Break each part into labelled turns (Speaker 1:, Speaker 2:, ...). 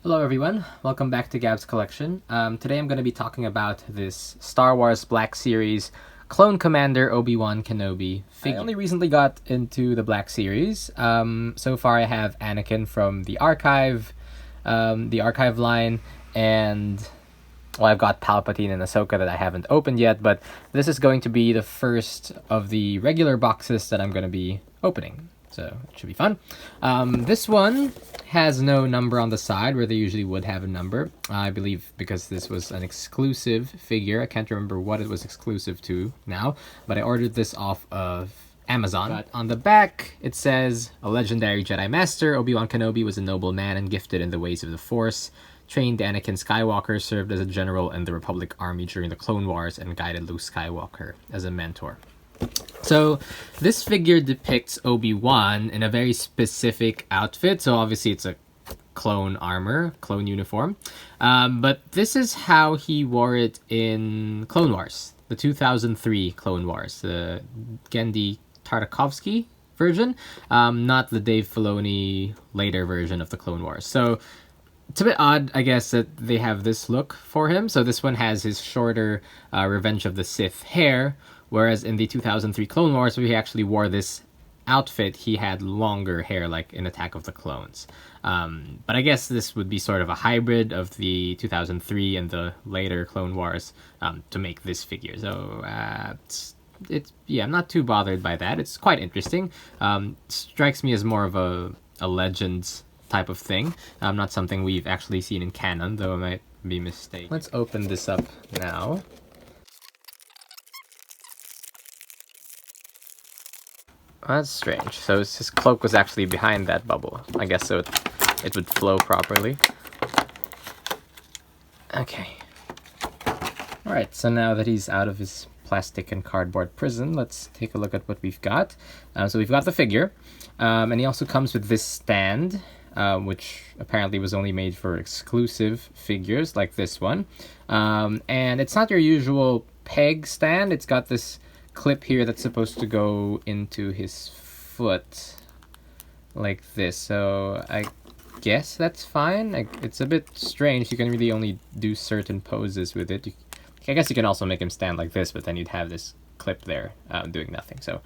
Speaker 1: Hello everyone, welcome back to Gab's Collection. Today I'm going to be talking about this Star Wars Black Series Clone Commander Obi-Wan Kenobi figure. I only recently got into the Black Series. So far I have Anakin from the Archive line, and well, I've got Palpatine and Ahsoka that I haven't opened yet, but this is going to be the first of the regular boxes that I'm going to be opening. So it should be fun. This one has no number on the side where they usually would have a number. I believe because this was an exclusive figure. I can't remember what it was exclusive to now, but I ordered this off of Amazon. But on the back, it says, "A legendary Jedi Master, Obi-Wan Kenobi was a noble man and gifted in the ways of the Force. Trained Anakin Skywalker, served as a general in the Republic Army during the Clone Wars, and guided Luke Skywalker as a mentor." So this figure depicts Obi-Wan in a very specific outfit. So obviously it's a clone armor, clone uniform. But this is how he wore it in Clone Wars, the 2003 Clone Wars, the Genndy Tartakovsky version, not the Dave Filoni later version of the Clone Wars. So it's a bit odd, I guess, that they have this look for him. So this one has his shorter Revenge of the Sith hair, whereas in the 2003 Clone Wars, where he actually wore this outfit, he had longer hair, like in Attack of the Clones. But I guess this would be sort of a hybrid of the 2003 and the later Clone Wars to make this figure. So yeah, I'm not too bothered by that. It's quite interesting. Strikes me as more of a Legends type of thing. Not something we've actually seen in canon, though I might be mistaken. Let's open this up now. That's strange. So his cloak was actually behind that bubble. I guess so it would flow properly. Okay. Alright, so now that he's out of his plastic and cardboard prison, let's take a look at what we've got. So we've got the figure, and he also comes with this stand, which apparently was only made for exclusive figures like this one. And it's not your usual peg stand. It's got this clip here that's supposed to go into his foot like this, so I guess that's fine. It's a bit strange. You can really only do certain poses with it. I guess you can also make him stand like this, but then you'd have this clip there doing nothing, so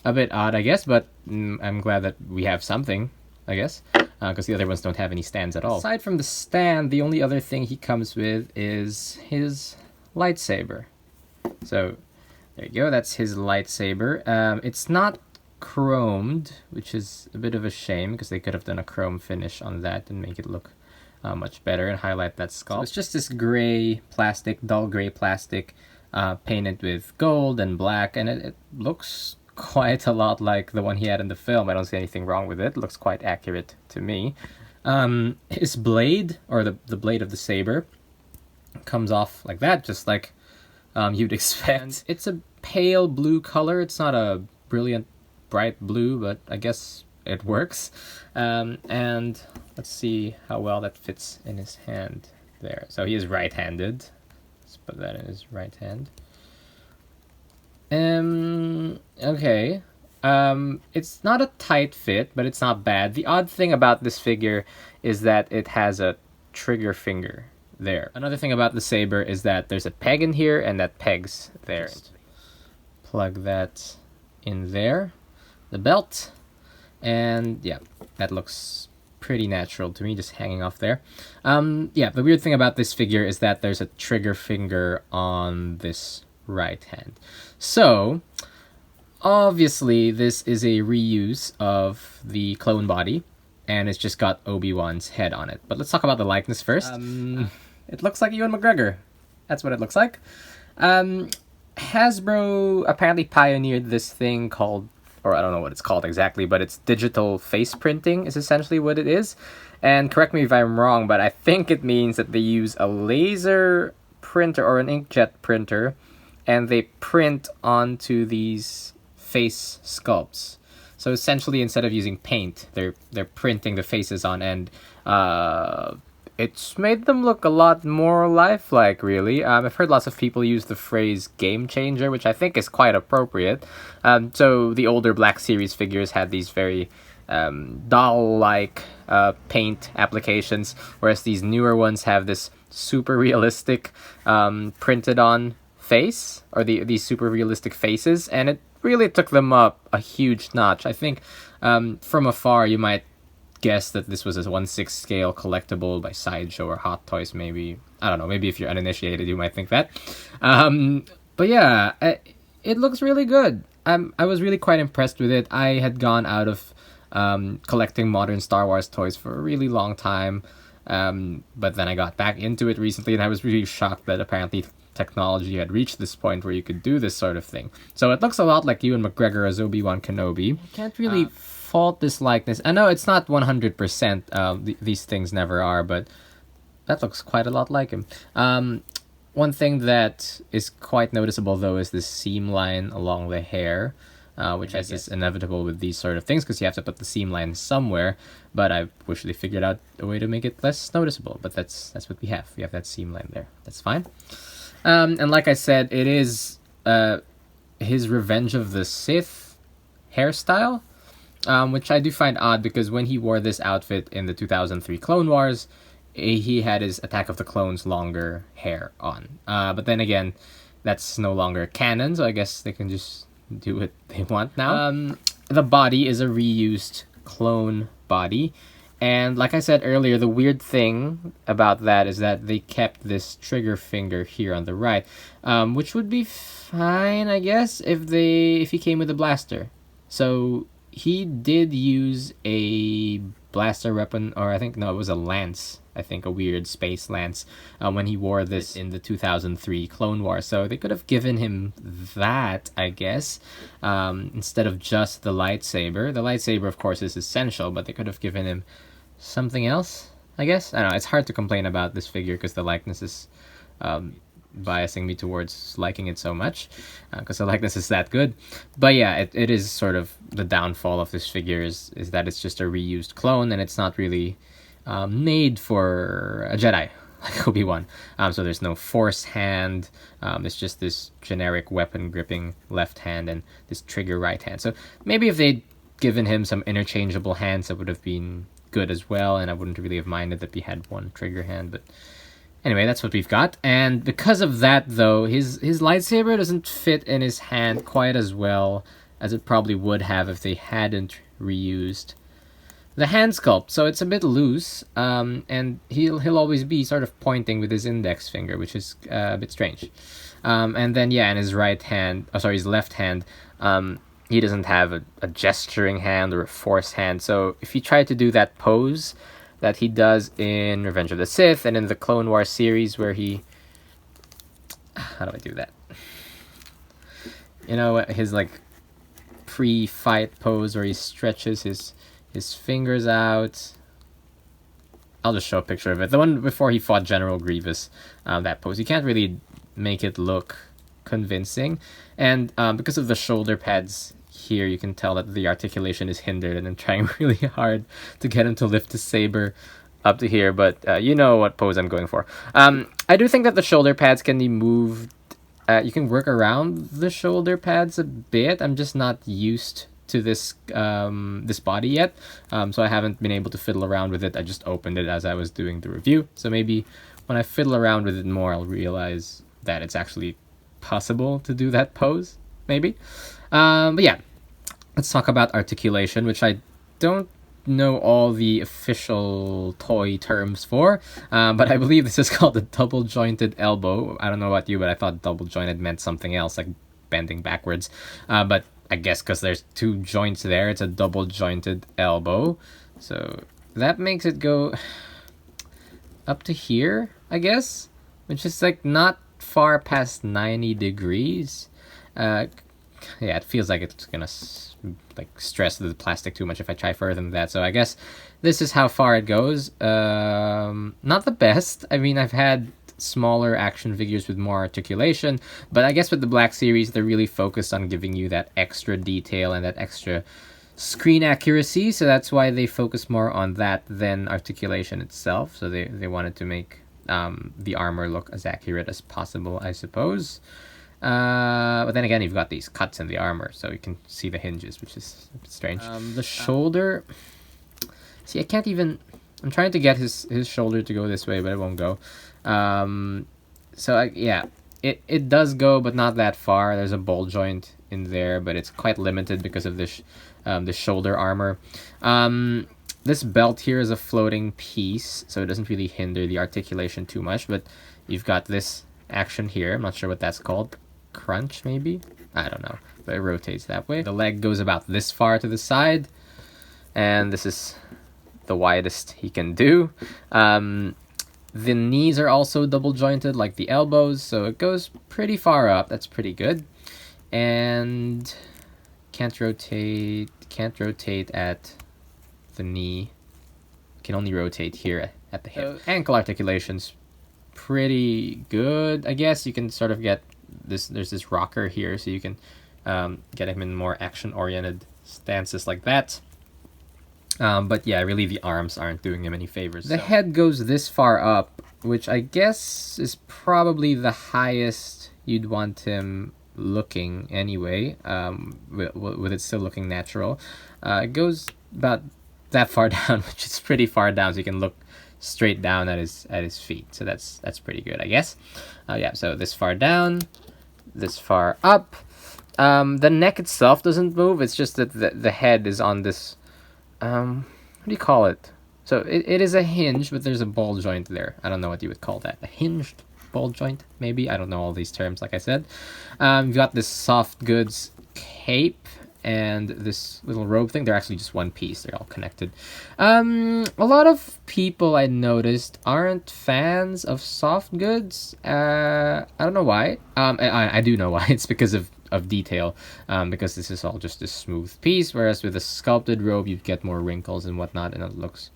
Speaker 1: a bit odd, I guess, but I'm glad that we have something, I guess, because the other ones don't have any stands at all. Aside from the stand, the only other thing he comes with is his lightsaber. So there you go, that's his lightsaber. It's not chromed, which is a bit of a shame, because they could have done a chrome finish on that and make it look much better and highlight that sculpt. So it's just this gray plastic, dull gray plastic, painted with gold and black, and it looks quite a lot like the one he had in the film. I don't see anything wrong with it. It looks quite accurate to me. His blade, or the blade of the saber, comes off like that, just like you'd expect. It's a pale blue color. It's not a brilliant bright blue, but I guess it works. And let's see how well that fits in his hand there. So he is right-handed. Let's put that in his right hand. Okay. It's not a tight fit, but it's not bad. The odd thing about this figure is that it has a trigger finger there. Another thing about the saber is that there's a peg in here, and that peg's there. Plug that in there. The belt. And yeah, that looks pretty natural to me, just hanging off there. Yeah, the weird thing about this figure is that there's a trigger finger on this right hand. So obviously this is a reuse of the clone body, and it's just got Obi-Wan's head on it. But let's talk about the likeness first. It looks like Ewan McGregor. That's what it looks like. Hasbro apparently pioneered this thing called, or I don't know what it's called exactly, but it's digital face printing is essentially what it is. And correct me if I'm wrong, but I think it means that they use a laser printer or an inkjet printer, and they print onto these face sculpts. So essentially, instead of using paint, they're printing the faces on, and it's made them look a lot more lifelike, really. I've heard lots of people use the phrase game changer, which I think is quite appropriate. So the older Black Series figures had these very doll-like paint applications, whereas these newer ones have this super realistic printed on face, or these super realistic faces, and it really took them up a huge notch. I think from afar you might guess that this was a 1/6 scale collectible by Sideshow or Hot Toys, maybe. I don't know, maybe if you're uninitiated you might think that. But yeah, it looks really good. I was really quite impressed with it. I had gone out of collecting modern Star Wars toys for a really long time, but then I got back into it recently, and I was really shocked that apparently technology had reached this point where you could do this sort of thing. So it looks a lot like Ewan McGregor as Obi-Wan Kenobi. I can't really fault this likeness. I know it's not 100%, these things never are, but that looks quite a lot like him. One thing that is quite noticeable, though, is this seam line along the hair, which is inevitable with these sort of things because you have to put the seam line somewhere. But I wish they figured out a way to make it less noticeable. But that's what we have. We have that seam line there. That's fine. And like I said, it is his Revenge of the Sith hairstyle, which I do find odd because when he wore this outfit in the 2003 Clone Wars, he had his Attack of the Clones longer hair on. But then again, that's no longer canon, so I guess they can just do what they want now. The body is a reused clone body. And like I said earlier, the weird thing about that is that they kept this trigger finger here on the right, which would be fine, I guess, if he came with a blaster. So he did use a blaster weapon, or I think, no, it was a lance. I think a weird space lance when he wore this in the 2003 Clone Wars. So they could have given him that, I guess, instead of just the lightsaber. The lightsaber, of course, is essential, but they could have given him something else, I guess. I don't know. It's hard to complain about this figure because the likeness is biasing me towards liking it so much because the likeness is that good. But yeah, it is sort of the downfall of this figure is that it's just a reused clone and it's not really made for a Jedi like Obi-Wan. So there's no force hand. It's just this generic weapon gripping left hand and this trigger right hand. So maybe if they'd given him some interchangeable hands, that would have been good as well, and I wouldn't really have minded that he had one trigger hand. But anyway, that's what we've got. And because of that, though, his lightsaber doesn't fit in his hand quite as well as it probably would have if they hadn't reused the hand sculpt. So it's a bit loose, and he'll always be sort of pointing with his index finger, which is a bit strange. And then yeah, in his his left hand, he doesn't have a gesturing hand or a force hand. So if he tried to do that pose that he does in Revenge of the Sith and in the Clone Wars series, where how do I do that? You know, his like pre-fight pose where he stretches his fingers out. I'll just show a picture of it. The one before he fought General Grievous, that pose. You can't really make it look convincing. And because of the shoulder pads here, you can tell that the articulation is hindered, and I'm trying really hard to get him to lift his saber up to here, but you know what pose I'm going for. I do think that the shoulder pads can be moved. You can work around the shoulder pads a bit. I'm just not used to this body yet, so I haven't been able to fiddle around with it. I just opened it as I was doing the review, so maybe when I fiddle around with it more, I'll realize that it's actually possible to do that pose, maybe. But yeah, let's talk about articulation, which I don't know all the official toy terms for, but I believe this is called a double jointed elbow. I don't know about you, but I thought double jointed meant something else, like bending backwards, but I guess because there's two joints there, it's a double jointed elbow. So that makes it go up to here, I guess, which is like not far past 90 degrees. Yeah, it feels like it's gonna stress the plastic too much if I try further than that. So I guess this is how far it goes. Not the best. I mean, I've had smaller action figures with more articulation, but I guess with the Black Series, they're really focused on giving you that extra detail and that extra screen accuracy, so that's why they focus more on that than articulation itself. So they wanted to make the armor look as accurate as possible, I suppose. But then again, you've got these cuts in the armor, so you can see the hinges, which is a bit strange. The shoulder... See, I can't even... I'm trying to get his shoulder to go this way, but it won't go. Yeah, it does go, but not that far. There's a ball joint in there, but it's quite limited because of this the shoulder armor. This belt here is a floating piece, so it doesn't really hinder the articulation too much, but you've got this action here. I'm not sure what that's called. Crunch, maybe? I don't know, but it rotates that way. The leg goes about this far to the side, and this is the widest he can do. The knees are also double jointed like the elbows, so it goes pretty far up. That's pretty good. And can't rotate at the knee. Can only rotate here at the hip. Ankle articulation's pretty good, I guess. You can sort of get this, there's this rocker here, so you can get him in more action-oriented stances like that. But yeah, really the arms aren't doing him any favors. The head goes this far up, which I guess is probably the highest you'd want him looking anyway, with it still looking natural. It goes about that far down, which is pretty far down, so you can look straight down at his feet. So that's pretty good, I guess. Yeah, so this far down, this far up. The neck itself doesn't move. It's just that the head is on this... what do you call it? So it is a hinge, but there's a ball joint there. I don't know what you would call that. A hinged ball joint, maybe? I don't know all these terms, like I said. You've got this soft goods cape and this little robe thing. They're actually just one piece. They're all connected. A lot of people I noticed aren't fans of soft goods. I don't know why. I do know why. It's because of detail, because this is all just a smooth piece, whereas with a sculpted robe you get more wrinkles and whatnot, and it looks,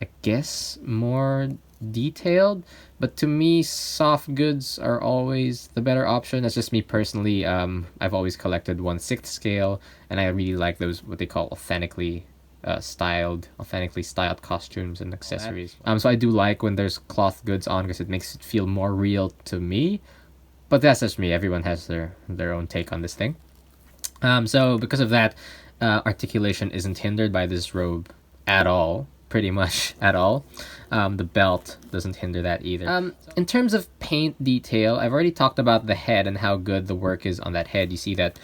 Speaker 1: I guess, more detailed. But to me, soft goods are always the better option. That's just me personally. I've always collected 1/6 scale, and I really like those, what they call authentically styled costumes and accessories. So I do like when there's cloth goods on, because it makes it feel more real to me. But that's just me. Everyone has their own take on this thing. So because of that, articulation isn't hindered by this robe at all. Pretty much at all. The belt doesn't hinder that either. In terms of paint detail, I've already talked about the head and how good the work is on that head. You see that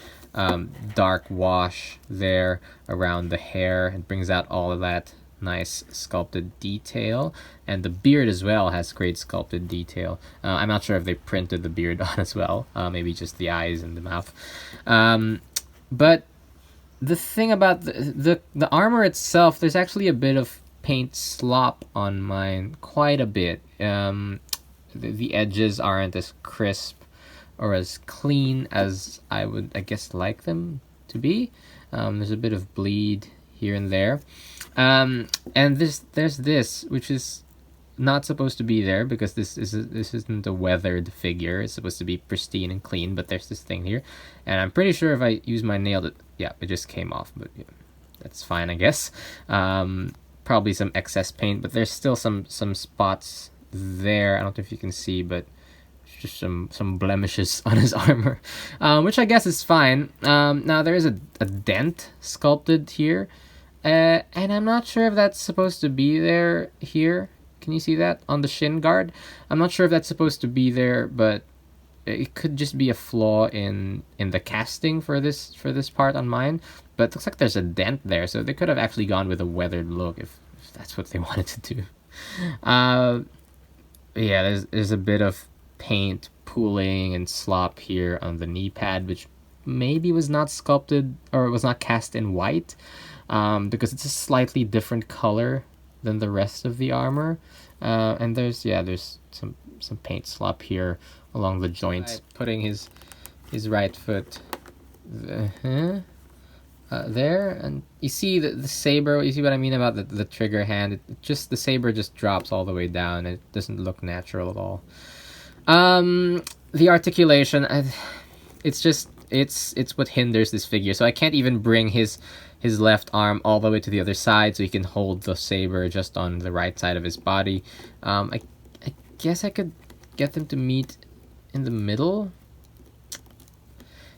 Speaker 1: dark wash there around the hair. It brings out all of that nice sculpted detail, and the beard as well has great sculpted detail. I'm not sure if they printed the beard on as well, maybe just the eyes and the mouth. But the thing about the armor itself, there's actually a bit of paint slop on mine, quite a bit. The edges aren't as crisp or as clean as I would, I guess, like them to be. There's a bit of bleed here and there. And there's this, which is not supposed to be there, because this isn't a weathered figure. It's supposed to be pristine and clean, but there's this thing here, and I'm pretty sure if I use my nail, it just came off, but yeah, that's fine, I guess. Probably some excess paint, but there's still some spots there. I don't know if you can see, but just some blemishes on his armor, which I guess is fine. Now there is a dent sculpted here. And I'm not sure if that's supposed to be there here. Can you see that on the shin guard? I'm not sure if that's supposed to be there, but it could just be a flaw in the casting for this part on mine. But it looks like there's a dent there, so they could have actually gone with a weathered look if that's what they wanted to do. Yeah, there's a bit of paint pooling and slop here on the knee pad, which maybe was not sculpted or was not cast in white. Because it's a slightly different color than the rest of the armor. And there's some paint slop here along the joints. Putting his right foot there, and you see the saber. You see what I mean about the trigger hand? The saber just drops all the way down. It doesn't look natural at all. The articulation, it's what hinders this figure. So I can't even bring his left arm all the way to the other side so he can hold the saber just on the right side of his body. I guess I could get them to meet in the middle.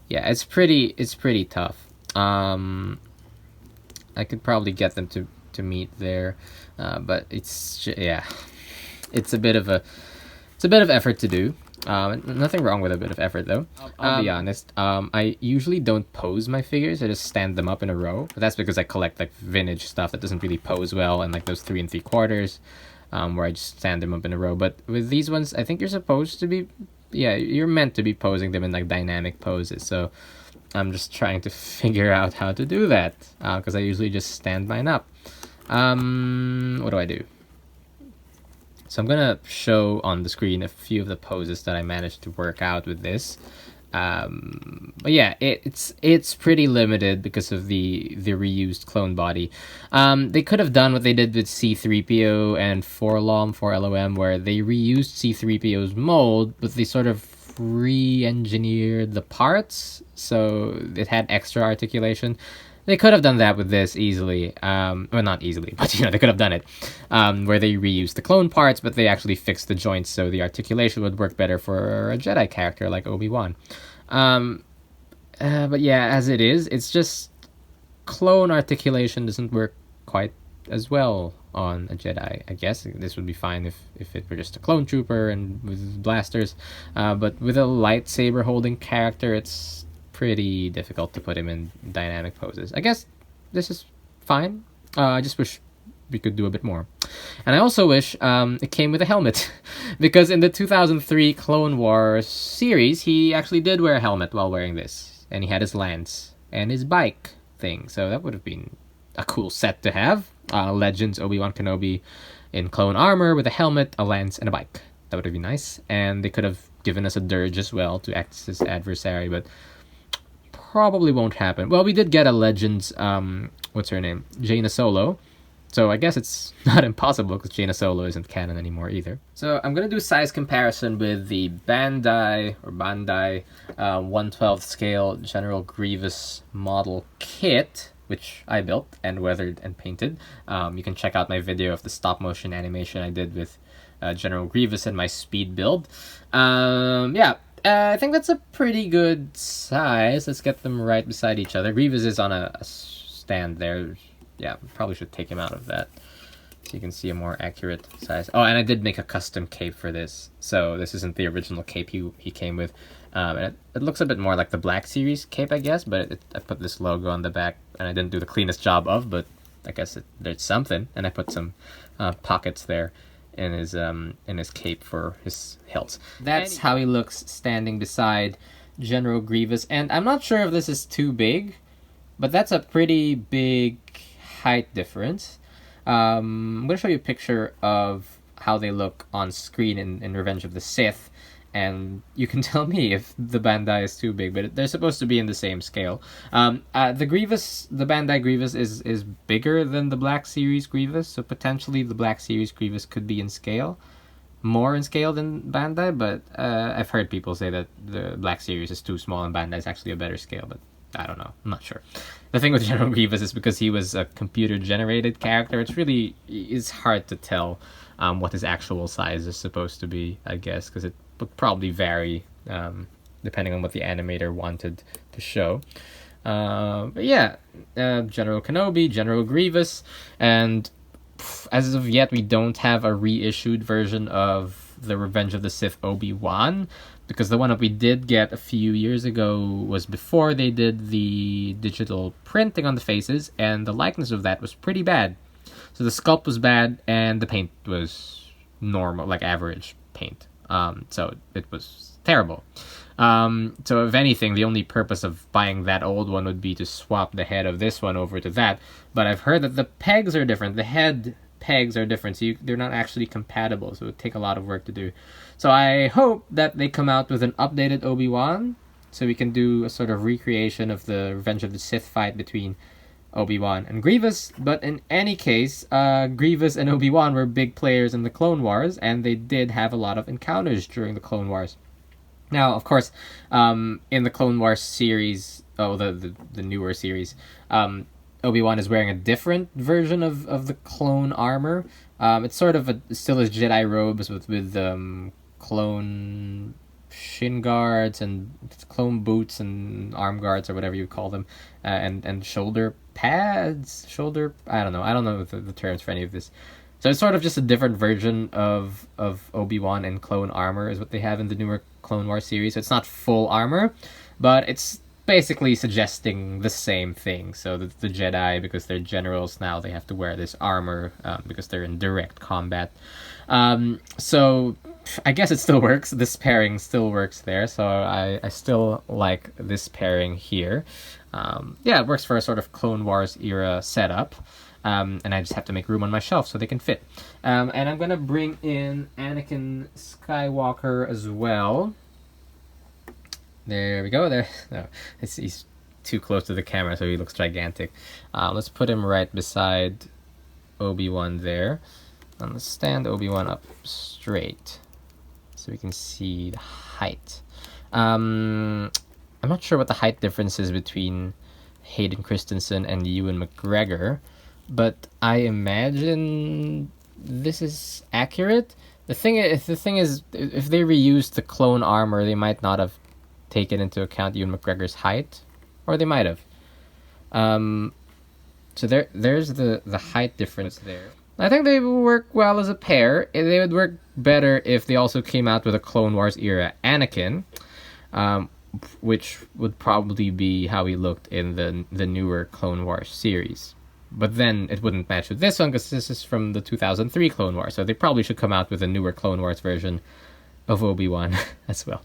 Speaker 1: yeah, it's pretty tough. I could probably get them to meet there, but yeah, it's a bit of effort to do. Nothing wrong with a bit of effort though. I'll be honest. I usually don't pose my figures. I just stand them up in a row. But that's because I collect like vintage stuff that doesn't really pose well, and like those 3 3/4, where I just stand them up in a row. But with these ones, I think you're supposed to be, yeah, you're meant to be posing them in like dynamic poses. So I'm just trying to figure out how to do that, because I usually just stand mine up. What do I do? So I'm gonna show on the screen a few of the poses that I managed to work out with this. But yeah, it's pretty limited because of the reused clone body. They could have done what they did with C-3PO and 4LOM, where they reused C-3PO's mold, but they sort of re-engineered the parts, so it had extra articulation. They could have done that with this easily. Well, not easily, but they could have done it. Where they reused the clone parts, but they actually fixed the joints so the articulation would work better for a Jedi character like Obi-Wan. But yeah, as it is, it's just clone articulation doesn't work quite as well on a Jedi. I guess this would be fine if it were just a clone trooper and with blasters. But with a lightsaber holding character, it's pretty difficult to put him in dynamic poses. I guess this is fine. I just wish we could do a bit more. And I also wish it came with a helmet. Because in the 2003 Clone Wars series, he actually did wear a helmet while wearing this. And he had his lance and his bike thing. So that would have been a cool set to have. Legends Obi-Wan Kenobi in clone armor with a helmet, a lance, and a bike. That would have been nice. And they could have given us a dirge as well to act as his adversary, but probably won't happen. Well, we did get a Legends, what's her name? Jaina Solo. So I guess it's not impossible because Jaina Solo isn't canon anymore either. So I'm going to do size comparison with the Bandai 1/12 scale General Grievous model kit, which I built and weathered and painted. You can check out my video of the stop motion animation I did with General Grievous and my speed build. I think that's a pretty good size. Let's get them right beside each other. Grievous is on a stand there. Yeah, probably should take him out of that so you can see a more accurate size. Oh, and I did make a custom cape for this. So this isn't the original cape he came with. And it looks a bit more like the Black Series cape, I guess, but I put this logo on the back, and I didn't do the cleanest job of, but I guess there's something. And I put some pockets there in his cape for his hilt. That's how he looks standing beside General Grievous. And I'm not sure if this is too big, but that's a pretty big height difference. I'm going to show you a picture of how they look on screen in Revenge of the Sith, and you can tell me if the Bandai is too big, but they're supposed to be in the same scale. The Bandai Grievous is bigger than the Black Series Grievous, so potentially the Black Series Grievous could be in scale, more in scale than Bandai, but I've heard people say that the Black Series is too small and Bandai is actually a better scale, but I don't know. I'm not sure. The thing with General Grievous is because he was a computer-generated character, it's hard to tell what his actual size is supposed to be, I guess, because it would probably vary depending on what the animator wanted to show. But yeah, General Kenobi, General Grievous, and as of yet, we don't have a reissued version of the Revenge of the Sith Obi-Wan, because the one that we did get a few years ago was before they did the digital printing on the faces, and the likeness of that was pretty bad. So the sculpt was bad, and the paint was normal, like average paint. So it was terrible. So if anything, the only purpose of buying that old one would be to swap the head of this one over to that. But I've heard that the pegs are different. The head pegs are different, so they're not actually compatible, so it would take a lot of work to do. So I hope that they come out with an updated Obi-Wan, so we can do a sort of recreation of the Revenge of the Sith fight between Obi-Wan and Grievous. But in any case, Grievous and Obi-Wan were big players in the Clone Wars, and they did have a lot of encounters during the Clone Wars. Now, of course, in the Clone Wars series, the newer series, Obi-Wan is wearing a different version of the clone armor. It's sort of still his Jedi robes with clone shin guards and clone boots and arm guards or whatever you call them, and shoulder pads, I don't know the terms for any of this. So it's sort of just a different version of Obi-Wan and clone armor is what they have in the newer Clone Wars series. So it's not full armor, but it's basically suggesting the same thing. So the Jedi, because they're generals now, they have to wear this armor because they're in direct combat. So I guess it still works. This pairing still works there. So I still like this pairing here. It works for a sort of Clone Wars era setup. And I just have to make room on my shelf so they can fit. And I'm going to bring in Anakin Skywalker as well. There we go. There, no, he's too close to the camera, so he looks gigantic. Let's put him right beside Obi-Wan there. And let's stand Obi-Wan up straight so we can see the height. I'm not sure what the height difference is between Hayden Christensen and Ewan McGregor, but I imagine this is accurate. The thing is, if they reused the clone armor, they might not have taken into account Ewan McGregor's height, or they might have. So there's the height difference there. I think they would work well as a pair. They would work better if they also came out with a Clone Wars era Anakin, which would probably be how he looked in the newer Clone Wars series. But then it wouldn't match with this one because this is from the 2003 Clone Wars. So they probably should come out with a newer Clone Wars version of Obi-Wan as well.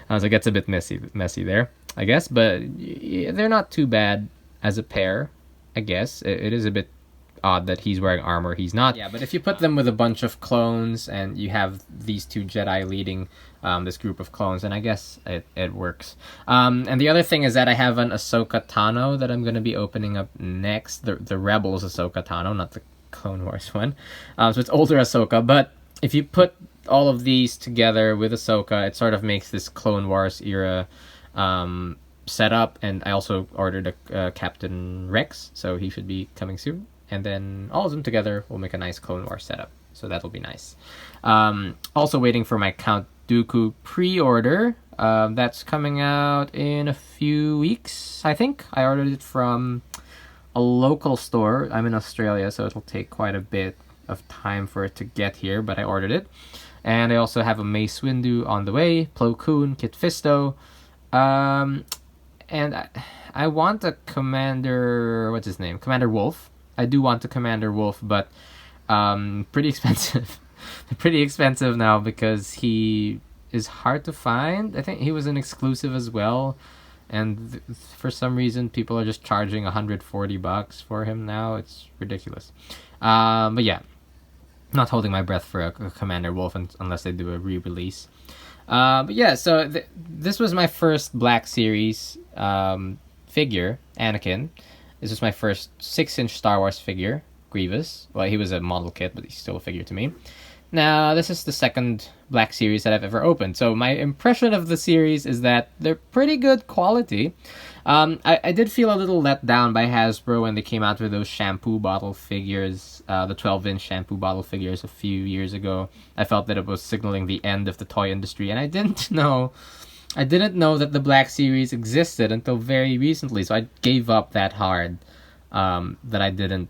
Speaker 1: So it gets a bit messy there, I guess. But they're not too bad as a pair, I guess. It is a bit odd that he's wearing armor, he's not. Yeah, but if you put them with a bunch of clones and you have these two Jedi leading this group of clones, then I guess it works. And the other thing is that I have an Ahsoka Tano that I'm going to be opening up next. The Rebels Ahsoka Tano, not the Clone Wars one. So it's older Ahsoka, but if you put all of these together with Ahsoka, it sort of makes this Clone Wars era setup. And I also ordered a Captain Rex, so he should be coming soon. And then all of them together will make a nice Clone Wars setup. So that'll be nice. Also waiting for my Count Dooku pre-order. That's coming out in a few weeks, I think. I ordered it from a local store. I'm in Australia, so it'll take quite a bit of time for it to get here, but I ordered it. And I also have a Mace Windu on the way, Plo Koon, Kit Fisto. And I want a Commander... What's his name? Commander Wolf. I do want a Commander Wolf, but pretty expensive. Pretty expensive now because he is hard to find. I think he was an exclusive as well, and for some reason people are just charging $140 for him now. It's ridiculous. But yeah, not holding my breath for a Commander Wolf unless they do a re-release. But yeah, so this was my first Black Series figure, Anakin. This was my first 6-inch Star Wars figure, Grievous. Well, he was a model kit, but he's still a figure to me. Now, this is the second Black Series that I've ever opened. So my impression of the series is that they're pretty good quality. I did feel a little let down by Hasbro when they came out with those shampoo bottle figures, the 12-inch shampoo bottle figures a few years ago. I felt that it was signaling the end of the toy industry, and I didn't know that the Black Series existed until very recently, so I gave up that hard that I didn't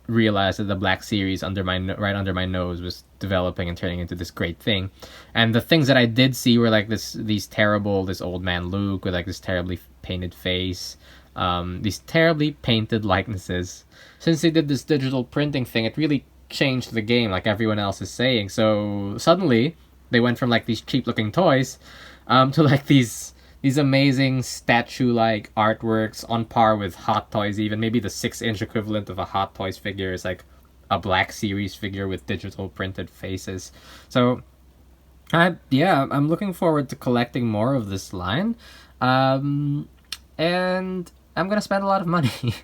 Speaker 1: realize that the Black Series right under my nose was developing and turning into this great thing. And the things that I did see were like this old man Luke with like this terribly painted face, these terribly painted likenesses. Since they did this digital printing thing, it really changed the game, like everyone else is saying. So suddenly they went from like these cheap looking toys to like these amazing statue-like artworks on par with Hot Toys even. Maybe the 6-inch equivalent of a Hot Toys figure is like a Black Series figure with digital printed faces. So, I'm looking forward to collecting more of this line. And I'm gonna spend a lot of money.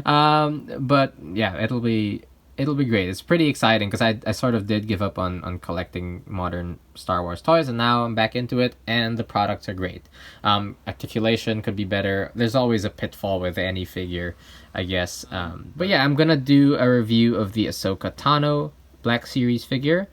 Speaker 1: But yeah, it'll be great. It's pretty exciting because I sort of did give up on collecting modern Star Wars toys, and now I'm back into it, and the products are great. Articulation could be better. There's always a pitfall with any figure, I guess. But yeah, I'm gonna do a review of the Ahsoka Tano Black Series figure,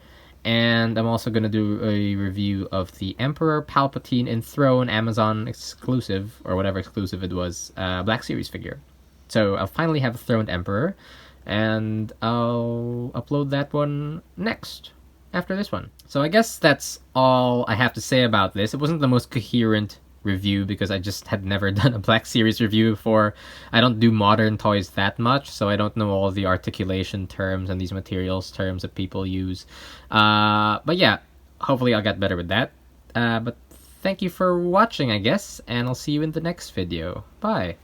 Speaker 1: And I'm also going to do a review of the Emperor Palpatine Enthroned Amazon exclusive, or whatever exclusive it was, Black Series figure. So I'll finally have a Throned Emperor, and I'll upload that one next, after this one. So I guess that's all I have to say about this. It wasn't the most coherent review because I just had never done a Black Series review before. I don't do modern toys that much, so I don't know all the articulation terms and these materials terms that people use. But yeah, hopefully I'll get better with that. But thank you for watching, I guess, and I'll see you in the next video. Bye!